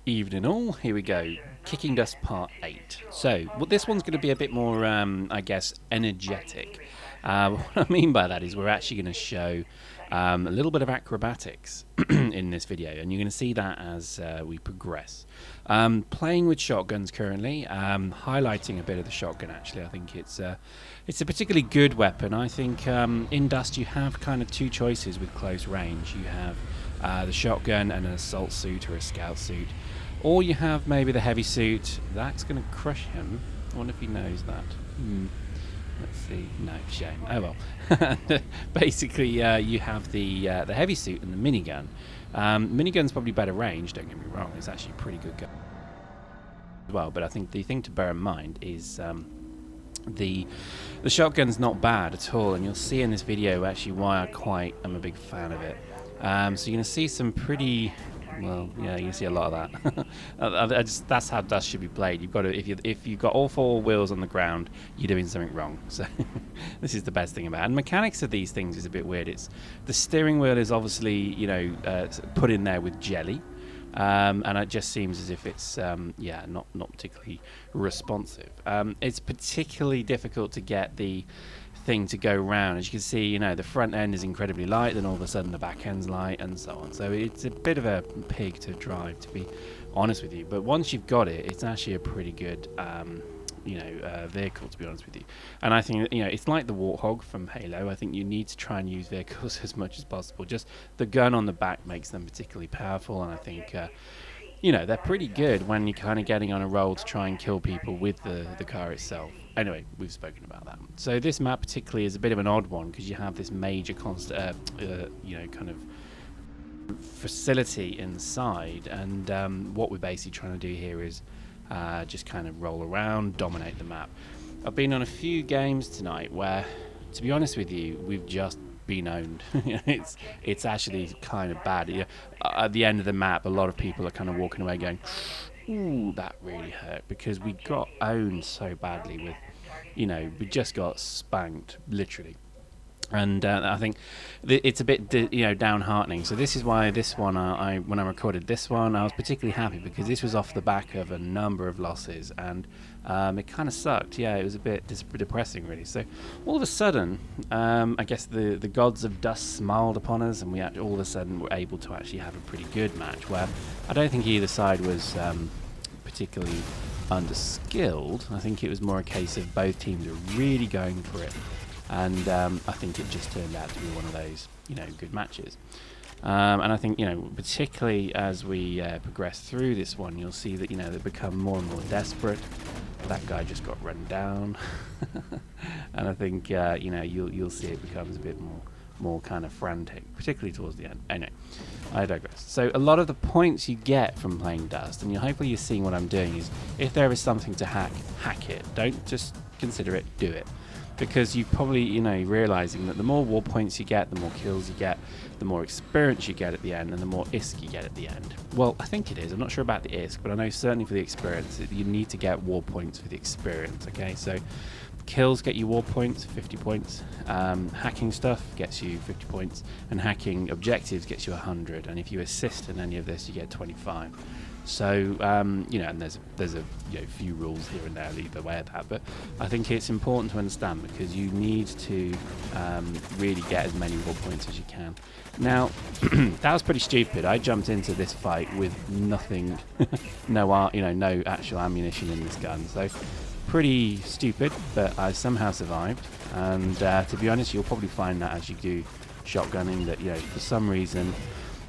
Evening all, here we go. Kicking Dust Part 8. So, this one's going to be a bit more, I guess, energetic. What I mean by that is we're actually going to show a little bit of acrobatics in this video, and you're going to see that as we progress. Playing with shotguns currently, highlighting a bit of the shotgun actually. I think it's a particularly good weapon. I think in Dust you have kind of two choices with close range. You have the shotgun and an assault suit or a scout suit. Or you have maybe the heavy suit. That's going to crush him. I wonder if he knows that. Let's see. No, shame. Oh well. Basically, you have the heavy suit and the minigun. Minigun's probably better range, don't get me wrong. It's actually a pretty good gun as well. But I think the thing to bear in mind is the shotgun's not bad at all. And you'll see in this video actually why I am a big fan of it. So you're going to see some pretty... Well, yeah, you see a lot of that. That's how Dust should be played. You've got to, if you've got all four wheels on the ground, you're doing something wrong. So this is the best thing about it. And mechanics of these things is a bit weird. It's the steering wheel is obviously put in there with jelly, and it just seems as if it's not particularly responsive. It's particularly difficult to get the thing to go round. As you can see, the front end is incredibly light, then all of a sudden the back end's light, and so on. So it's a bit of a pig to drive, to be honest with you. But once you've got it, it's actually a pretty good vehicle, to be honest with you. And I think it's like the Warthog from Halo. I think you need to try and use vehicles as much as possible. Just the gun on the back makes them particularly powerful, and I think they're pretty good when you're kind of getting on a roll to try and kill people with the car itself. Anyway, we've spoken about that. So this map particularly is a bit of an odd one because you have this major kind of facility inside, and what we're basically trying to do here is just kind of roll around, dominate the map. I've been on a few games tonight where, to be honest with you, we've just been owned. It's actually kind of bad. At the end of the map, a lot of people are kind of walking away going, "Ooh, that really hurt," because we got owned so badly with, we just got spanked literally. And I think it's a bit downheartening. So this is why this one, when I recorded this one, I was particularly happy because this was off the back of a number of losses, and it kind of sucked. Yeah, it was a bit depressing, really. So all of a sudden, I guess the gods of Dust smiled upon us, and we all of a sudden were able to actually have a pretty good match where I don't think either side was particularly underskilled. I think it was more a case of both teams are really going for it. And I think it just turned out to be one of those, good matches. And I think, particularly as we progress through this one, you'll see that, they become more and more desperate. That guy just got run down. And I think, you'll see it becomes a bit more kind of frantic, particularly towards the end. Anyway, I digress. So a lot of the points you get from playing Dust, and hopefully you're seeing what I'm doing, is if there is something to hack it. Don't just consider it, do it. Because you probably, realizing that the more war points you get, the more kills you get, the more experience you get at the end, and the more ISK you get at the end. Well, I think it is. I'm not sure about the ISK, but I know certainly for the experience, you need to get war points for the experience, okay? So kills get you war points, 50 points. Hacking stuff gets you 50 points, and hacking objectives gets you 100. And if you assist in any of this, you get 25. So, and there's a few rules here and there either way of that, but I think it's important to understand because you need to really get as many war points as you can. Now, that was pretty stupid. I jumped into this fight with nothing, no actual ammunition in this gun, so pretty stupid, but I somehow survived. And to be honest, you'll probably find that as you do shotgunning that, for some reason,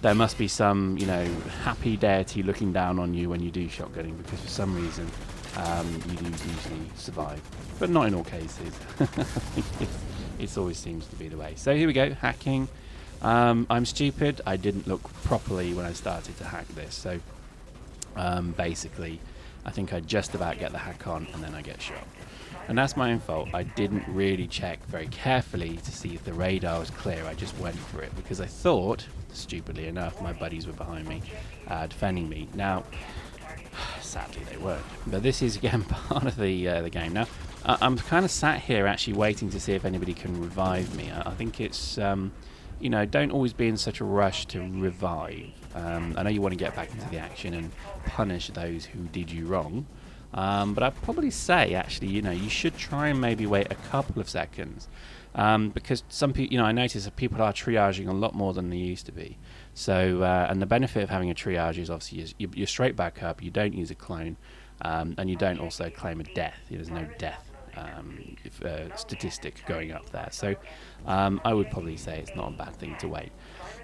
there must be some, happy deity looking down on you when you do shotgunning, because for some reason you do usually survive, but not in all cases. It always seems to be the way. So here we go, hacking. I'm stupid. I didn't look properly when I started to hack this. So basically, I think I just about get the hack on, and then I get shot. And that's my own fault. I didn't really check very carefully to see if the radar was clear. I just went for it because I thought, stupidly enough, my buddies were behind me, defending me. Now, sadly they weren't. But this is again part of the game. Now, I'm kind of sat here actually waiting to see if anybody can revive me. I think it's you know, don't always be in such a rush to revive. I know you want to get back into the action and punish those who did you wrong, but I'd probably say, actually, you know, you should try and maybe wait a couple of seconds, because some people, you know, I notice that people are triaging a lot more than they used to be. So, and the benefit of having a triage is obviously you're straight back up, you don't use a clone, and you don't also claim a death. There's no death statistic going up there. So I would probably say it's not a bad thing to wait.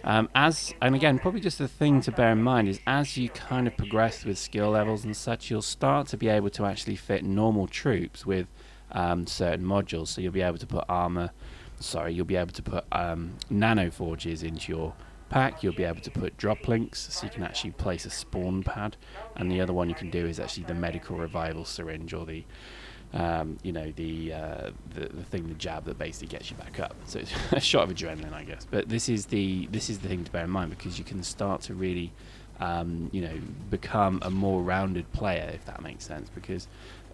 And again, probably just the thing to bear in mind is as you kind of progress with skill levels and such, you'll start to be able to actually fit normal troops with certain modules. So you'll be able to put you'll be able to put nano forges into your pack. You'll be able to put drop links, so you can actually place a spawn pad, and the other one you can do is actually the medical revival syringe, or the you know, the thing, the jab that basically gets you back up. So it's a shot of adrenaline, I guess. But this is the thing to bear in mind, because you can start to really you know, become a more rounded player, if that makes sense, because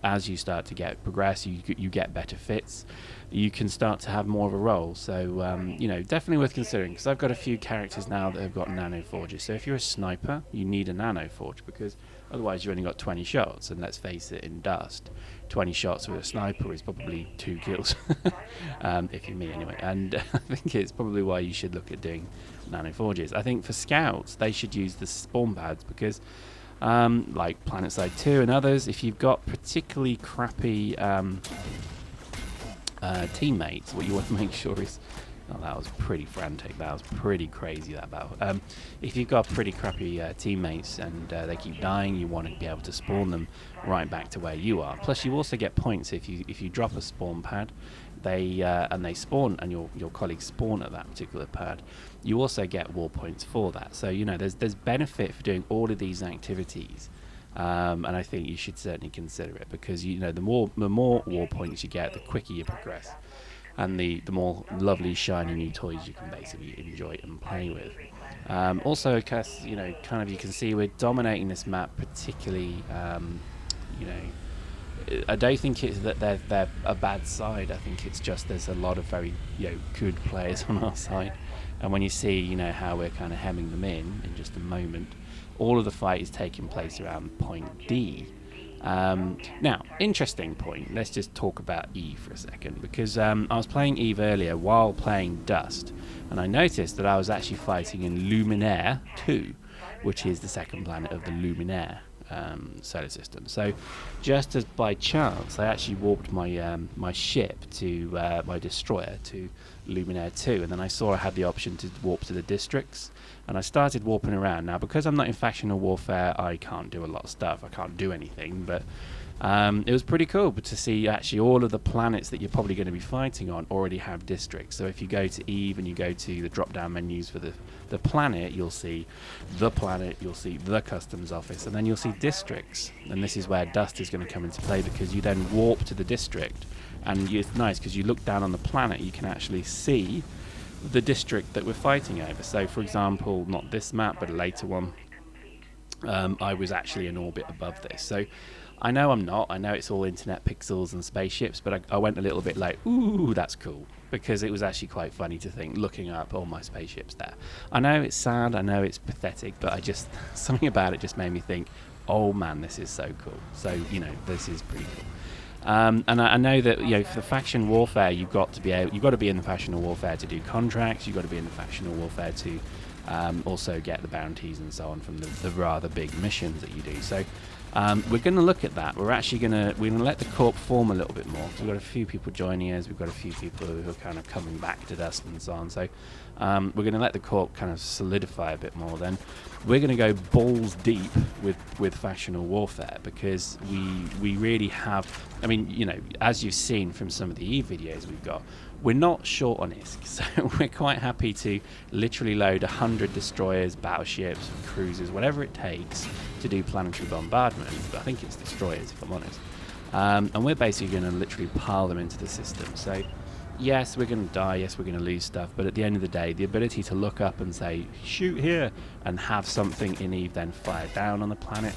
as you start to progress, you get better fits, you can start to have more of a role. So you know, definitely worth considering, because I've got a few characters now that have got nano forges. So if you're a sniper, you need a nano forge, because otherwise you've only got 20 shots, and let's face it, in Dust 20 shots with a sniper is probably 2 kills, if you're me anyway. And I think it's probably why you should look at doing nano forges. I think for scouts they should use the spawn pads, because like Planetside 2 and others, if you've got particularly crappy teammates, what you want to make sure is, oh, that was pretty frantic, that was pretty crazy, that battle. If you've got pretty crappy teammates and they keep dying, you want to be able to spawn them right back to where you are. Plus you also get points if you drop a spawn pad, and they spawn, and your colleagues spawn at that particular pad, you also get war points for that. So, you know, there's benefit for doing all of these activities, and I think you should certainly consider it, because, you know, the more war points you get, the quicker you progress, and the more lovely shiny new toys you can basically enjoy and play with. Also, because, you know, kind of, you can see we're dominating this map, particularly, you know, I don't think it's that they're a bad side. I think it's just there's a lot of very, you know, good players on our side, and when you see, you know, how we're kind of hemming them in just a moment, all of the fight is taking place around point D. Now, interesting point. Let's just talk about Eve for a second, because I was playing Eve earlier while playing Dust, and I noticed that I was actually fighting in Luminaire 2, which is the second planet of the Luminaire solar system. So just as by chance, I actually warped my my ship to my destroyer to Luminaire 2, and then I saw I had the option to warp to the districts, and I started warping around. Now, because I'm not in factional warfare, I can't do a lot of stuff, I can't do anything, but it was pretty cool to see actually all of the planets that you're probably going to be fighting on already have districts. So if you go to Eve and you go to the drop down menus for the planet, you'll see the planet, you'll see the customs office, and then you'll see districts. And this is where Dust is going to come into play, because you then warp to the district, and it's nice because you look down on the planet, you can actually see the district that we're fighting over. So for example, not this map but a later one, I was actually in orbit above this. So I know I'm not. I know it's all internet pixels and spaceships, but I went a little bit like, ooh, that's cool, because it was actually quite funny to think, looking up all my spaceships there. I know it's sad, I know it's pathetic, but I just, something about it just made me think, oh man, this is so cool. So, you know, this is pretty cool. And I know that, you know, for the faction warfare, you've got to be in the factional warfare to do contracts. You've got to be in the factional warfare to also get the bounties and so on from the rather big missions that you do. So we're going to look at that. We're going to let the corp form a little bit more. We've got a few people joining us. We've got a few people who are kind of coming back to Dust and so on. So we're going to let the corp kind of solidify a bit more. Then we're going to go balls deep with factional warfare, because we really have. I mean, you know, as you've seen from some of the Eve videos we've got, we're not short on ISK, so we're quite happy to literally load 100 destroyers, battleships, cruisers, whatever it takes to do planetary bombardment. But I think it's destroyers, if I'm honest. And we're basically going to literally pile them into the system. So yes, we're going to die, yes, we're going to lose stuff, but at the end of the day, the ability to look up and say, shoot here, and have something in Eve then fire down on the planet,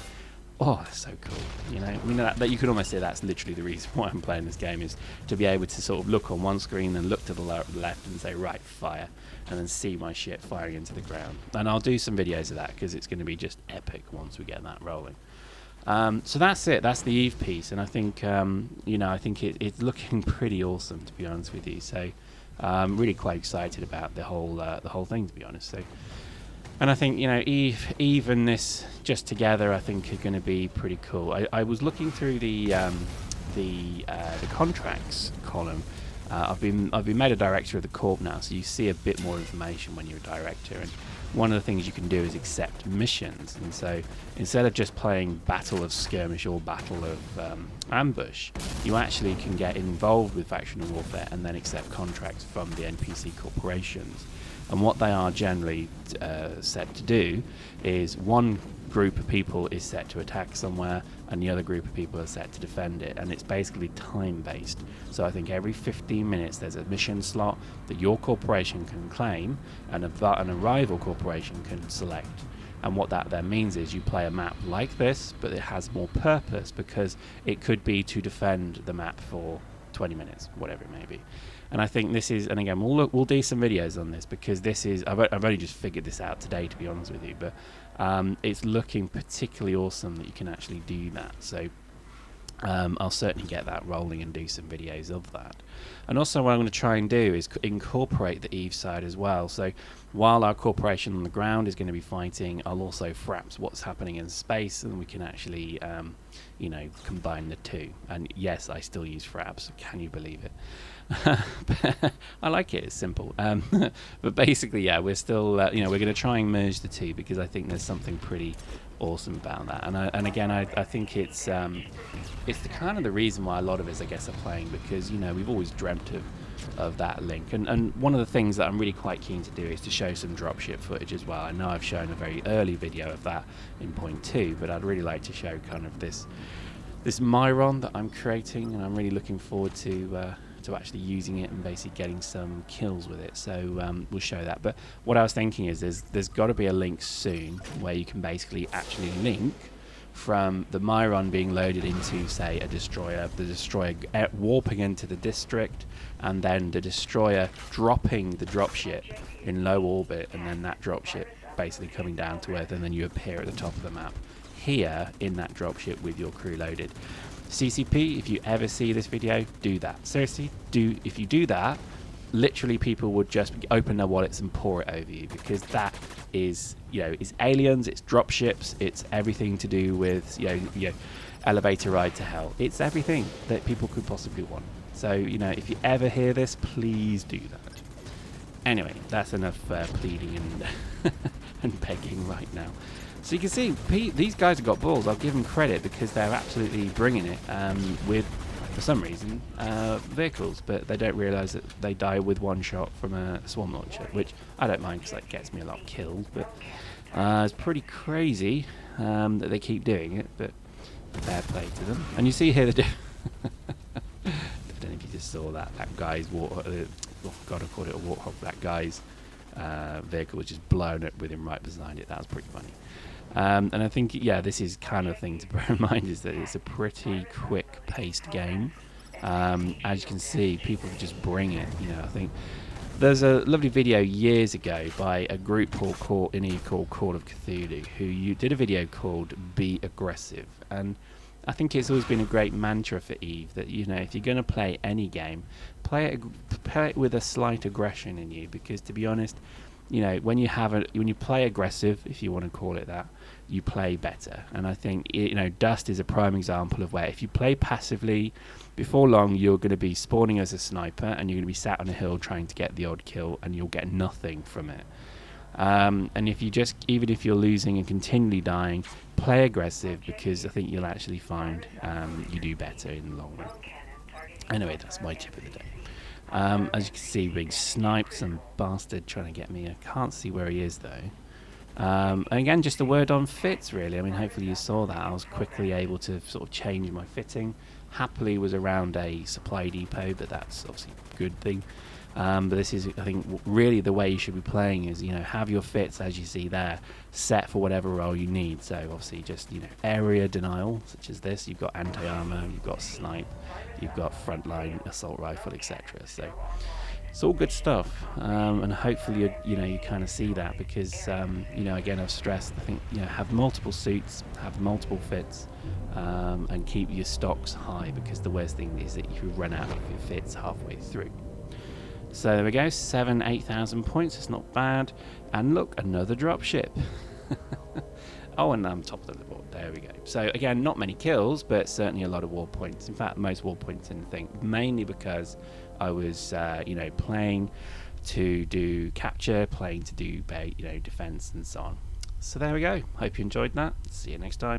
oh, that's so cool. You know, I mean, that you could almost say that's literally the reason why I'm playing this game, is to be able to sort of look on one screen and look to the left and say, right, fire, and then see my shit firing into the ground. And I'll do some videos of that because it's going to be just epic once we get that rolling. So that's it. That's the Eve piece, and I think you know, I think it's looking pretty awesome, to be honest with you. So I'm really quite excited about the whole thing, to be honest. So, and I think, you know, Eve and this just together, I think, are going to be pretty cool. I was looking through the contracts column. I've been made a director of the Corp now, so you see a bit more information when you're a director. And one of the things you can do is accept missions. And so instead of just playing Battle of Skirmish or Battle of Ambush, you actually can get involved with factional warfare and then accept contracts from the NPC corporations. And what they are generally set to do is one group of people is set to attack somewhere and the other group of people are set to defend it, and it's basically time based. So I think every 15 minutes there's a mission slot that your corporation can claim and an rival corporation can select. And what that then means is you play a map like this, but it has more purpose because it could be to defend the map for 20 minutes, whatever it may be. And I think this is, and again, we'll do some videos on this because this is, I've only just figured this out today, to be honest with you, but it's looking particularly awesome that you can actually do that. So I'll certainly get that rolling and do some videos of that. And also what I'm going to try and do is incorporate the Eve side as well. So while our corporation on the ground is going to be fighting, I'll also fraps what's happening in space, and we can actually, you know, combine the two. And yes, I still use fraps. Can you believe it? I like it. It's simple. But basically, yeah, we're still, you know, we're going to try and merge the two because I think there's something pretty awesome about that. And again, I think it's the kind of the reason why a lot of us, I guess, are playing, because, you know, we've always dreamt of that link. And one of the things that I'm really quite keen to do is to show some dropship footage as well. I know I've shown a very early video of that in point 2, but I'd really like to show kind of this Myron that I'm creating, and I'm really looking forward to actually using it and basically getting some kills with it. So we'll show that. But what I was thinking is there's got to be a link soon where you can basically actually link from the Myron being loaded into, say, a destroyer, the destroyer warping into the district, and then the destroyer dropping the dropship in low orbit, and then that dropship basically coming down to Earth, and then you appear at the top of the map here in that dropship with your crew loaded. CCP, if you ever see this video, do that. Seriously, if you do that, literally people would just open their wallets and pour it over you, because that is, you know, it's aliens, it's dropships, it's everything to do with, you know, elevator ride to hell. It's everything that people could possibly want. So, you know, if you ever hear this, please do that. Anyway, that's enough pleading and and begging right now. So you can see, these guys have got balls. I'll give them credit because they're absolutely bringing it with, for some reason, vehicles. But they don't realise that they die with one shot from a swarm launcher, which I don't mind because that gets me a lot killed. But it's pretty crazy that they keep doing it, but fair play to them. And you see here the I don't know if you just saw that guy's warthog. Oh God, I called it a warthog. That guy's vehicle was just blown up with him right behind it. That was pretty funny. And I think, yeah, this is kind of thing to bear in mind, is that it's a pretty quick-paced game. As you can see, people just bring it. You know, I think there's a lovely video years ago by a group called Call of Cthulhu, who did a video called "Be Aggressive," and I think it's always been a great mantra for Eve that, you know, if you're going to play any game, play it with a slight aggression in you, because to be honest, you know, when you play aggressive, if you want to call it that, you play better. And I think, you know, Dust is a prime example of where if you play passively, before long you're going to be spawning as a sniper and you're going to be sat on a hill trying to get the odd kill, and you'll get nothing from it. And if you just, even if you're losing and continually dying, play aggressive, because I think you'll actually find you do better in the long run. Anyway, that's my tip of the day. As you can see, being sniped, some bastard trying to get me. I can't see where he is though. And again, just a word on fits, really. I mean, hopefully you saw that. I was quickly able to sort of change my fitting. Happily was around a supply depot, but that's obviously a good thing. But this is, I think, really the way you should be playing is, you know, have your fits as you see there set for whatever role you need. So obviously just, you know, area denial such as this. You've got anti-armor, you've got snipe, you've got frontline assault rifle, etc. So it's all good stuff, and hopefully you kind of see that, because you know, again, I've stressed, I think, you know, have multiple suits, have multiple fits, and keep your stocks high, because the worst thing is that you run out of your fits halfway through. So there we go, 8,000 points, it's not bad. And look, another dropship. Oh, and I'm top of the board, there we go. So again, not many kills, but certainly a lot of war points. In fact, most war points in the thing, mainly because I was, you know, playing to do capture, playing to do, you know, defense and so on. So there we go, hope you enjoyed that. See you next time.